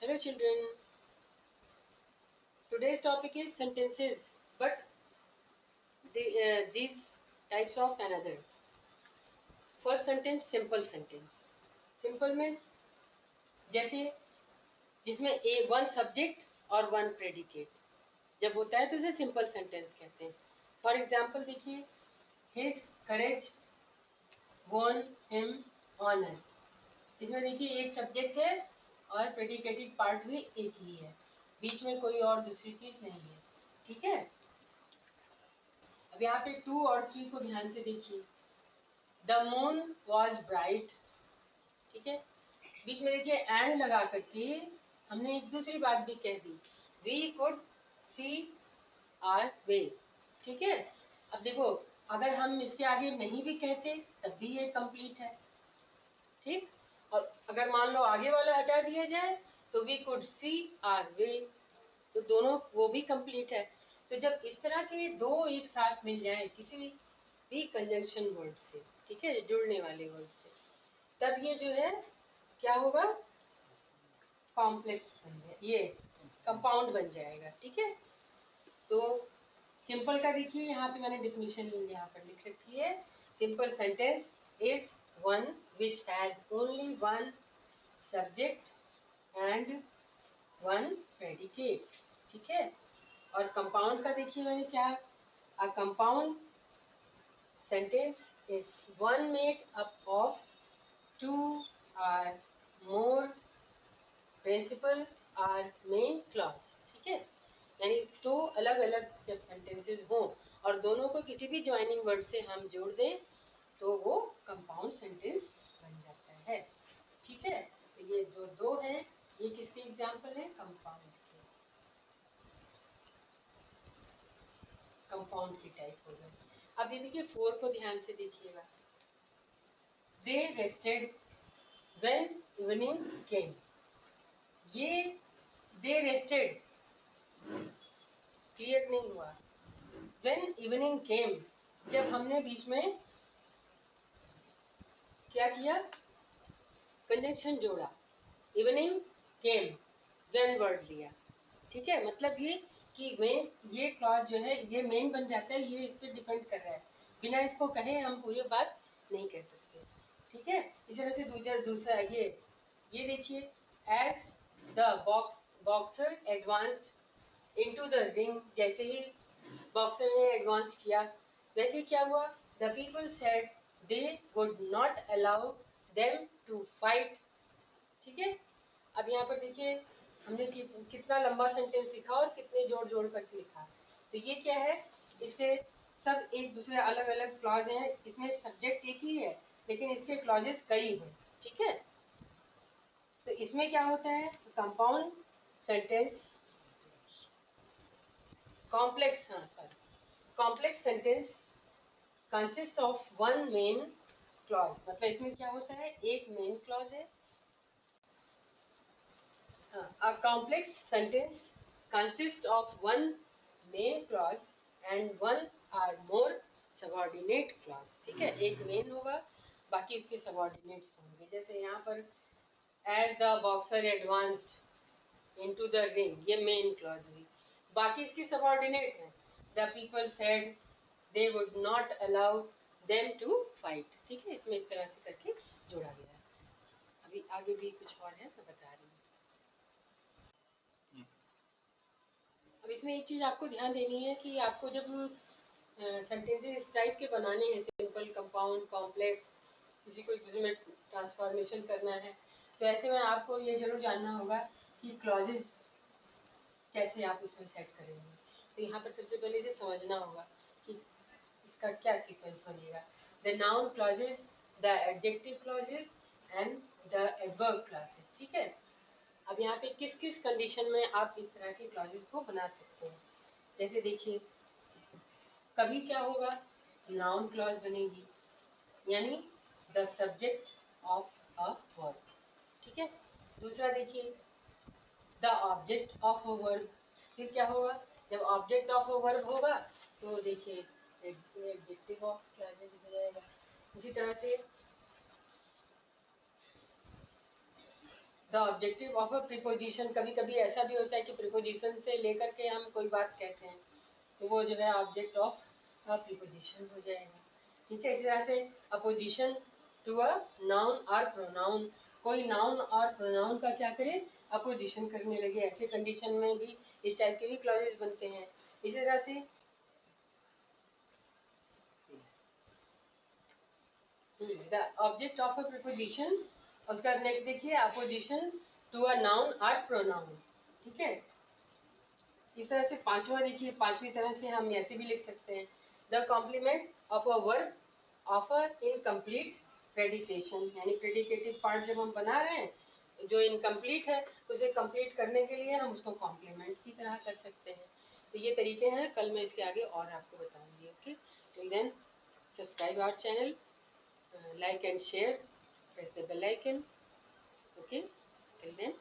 Hello children, today's topic is sentences, but these types of another. First sentence, simple sentence. Simple means जैसे जिसमें one subject और one predicate जब होता है तो उसे सिंपल सेंटेंस कहते हैं. फॉर एग्जाम्पल देखिए, हिज करेज वॉन हिम ऑनर. इसमें देखिए एक सब्जेक्ट है और प्रेडिकेटिव पार्ट भी एक ही है, बीच में कोई और दूसरी चीज नहीं है. ठीक है. अब यहाँ पे 2 और 3 को ध्यान से देखिए. The moon was bright. ठीक है. बीच में देखिए एंड लगा करके हमने एक दूसरी बात भी कह दी, वी कुड सी आर वे. ठीक है. अब देखो, अगर हम इसके आगे नहीं भी कहते तब भी ये कंप्लीट है. ठीक. और अगर मान लो आगे वाला हटा दिया जाए तो वी कुड सी आर वे, तो दोनों वो भी कंप्लीट है. तो जब इस तरह के दो एक साथ मिल जाए किसी भी कंजंक्शन वर्ड से, ठीक है, जुड़ने वाले वर्ड से, तब ये जो है क्या होगा, कॉम्प्लेक्स बन जाए, ये कंपाउंड बन जाएगा. ठीक है. तो सिंपल का देखिए यहाँ पे मैंने डिफिनीशन यहाँ पर लिख रखी है. Simple sentence is one which has only one subject and one predicate. ठीक है. और कंपाउंड का देखिए मैंने क्या, a compound sentence is one made up of two or more principal or main clause. ठीक है. यानी दो अलग अलग जब सेंटेंसेस हों और दोनों को किसी भी ज्वाइनिंग वर्ड से हम जोड़ दें तो वो कंपाउंड सेंटेंस बन जाता है. ठीक है. तो ये दो हैं, ये किसके एग्जाम्पल है, कंपाउंड के. कंपाउंड की टाइप हो गए. अब ये देखिए 4 को ध्यान से देखिएगा. दे रेस्टेड व्हेन इवनिंग केम. ये दे रेस्टेड क्लियर नहीं हुआ. व्हेन इवनिंग केम, जब हमने बीच में क्या किया, कंजंक्शन जोड़ा, इवनिंग केम, व्हेन वर्ड लिया. ठीक है. मतलब ये कि व्हेन, ये क्लॉज जो है ये मेन बन जाता है, ये इस पर डिपेंड कर रहा है. बिना इसको कहे हम पूरी बात नहीं कह सकते. ठीक है. इस तरह से दूसरा ये देखिए, as the boxer advanced into the ring, जैसे ही बॉक्सर ने एडवांस किया वैसे क्या हुआ, the people said they would not allow them to fight. ठीक है. अब यहाँ पर देखिए हमने कितना लंबा सेंटेंस लिखा और कितने जोड़ जोड़ करके लिखा. तो ये क्या है, इसके सब एक दूसरे अलग अलग क्लॉज हैं. इसमें सब्जेक्ट एक ही है लेकिन इसके क्लॉजेस कई हैं. ठीक है. तो इसमें क्या होता है, compound sentence, complex sentence consist of one main clause. मतलब इसमें क्या होता है, एक मेन क्लॉज है. A complex sentence consists of one main clause and one or more subordinate clause. ठीक है. एक मेन होगा, बाकी उसके सबऑर्डिनेट्स होंगे. जैसे यहाँ पर as the boxer advanced into the ring, ये मेन क्लॉज हुई. बाकी इसके सबऑर्डिनेट हैं. The people said they would not allow them to fight. ठीक है. इसमें इस तरह से करके जोड़ा गया है. अभी आगे भी कुछ और है, मैं बता रही हूँ. अब इसमें एक चीज आपको ध्यान देनी है कि आपको जब सेंटेंसेस इस टाइप के बनाने हैं, सिंपल, कंपाउंड, कॉम्प्लेक्स, किसी को दूसरे में ट्रांसफॉर्मेशन करना है, तो ऐसे में आपको ये जरूर जानना होगा कि क्लॉजेस कैसे आप उसमें सेट करेंगे. तो यहाँ पर सबसे पहले इसे समझना होगा कि इसका क्या सीक्वेंस बनेगा. The noun clauses, the adjective clauses and the adverb clauses. ठीक है. अब यहाँ पे किस किस कंडीशन में आप इस तरह के क्लॉजेस को बना सकते हैं. जैसे देखिए, कभी क्या होगा, नाउन क्लॉज बनेगी, यानी the subject of a verb. ठीक है. दूसरा देखिए, the object of a verb. फिर क्या होगा, जब ऑब्जेक्ट ऑफ अ वर्ब होगा तो देखिए एडजेक्टिव ऑफ क्लॉजेस हो जाएगा. इसी तरह से the objective of a preposition, कभी कभी ऐसा भी होता है कि प्रीपोजिशन से लेकर के हम कोई बात कहते हैं, तो वो जो है ऑब्जेक्ट ऑफ अ प्रीपोजिशन हो जाएगा। ठीक है, इसी तरह से अपोजिशन टू अ नाउन और प्रोनाउन, कोई नाउन और प्रोनाउन का क्या करे, अपोजिशन करने लगे, ऐसे कंडीशन में भी इस टाइप के भी क्लॉजेस बनते हैं। इसी तरह से the object of a preposition, उसका नेक्स्ट देखिए अपोजिशन टू अ नाउन और प्रोनाउन। ठीक है, इस तरह से पांचवा देखिए, पांचवी तरह से हम ऐसे भी लिख सकते हैं, the complement of a verb of a incomplete predication, यानी प्रेडिकेटिव पार्ट जब हम बना रहे हैं जो इनकम्प्लीट है उसे कंप्लीट करने के लिए हम उसको कॉम्प्लीमेंट की तरह कर सकते हैं। तो ये तरीके हैं, कल मैं इसके आगे और आपको बताऊंगी। Okay, till then subscribe our channel, like and share, press the bell icon. Okay, till then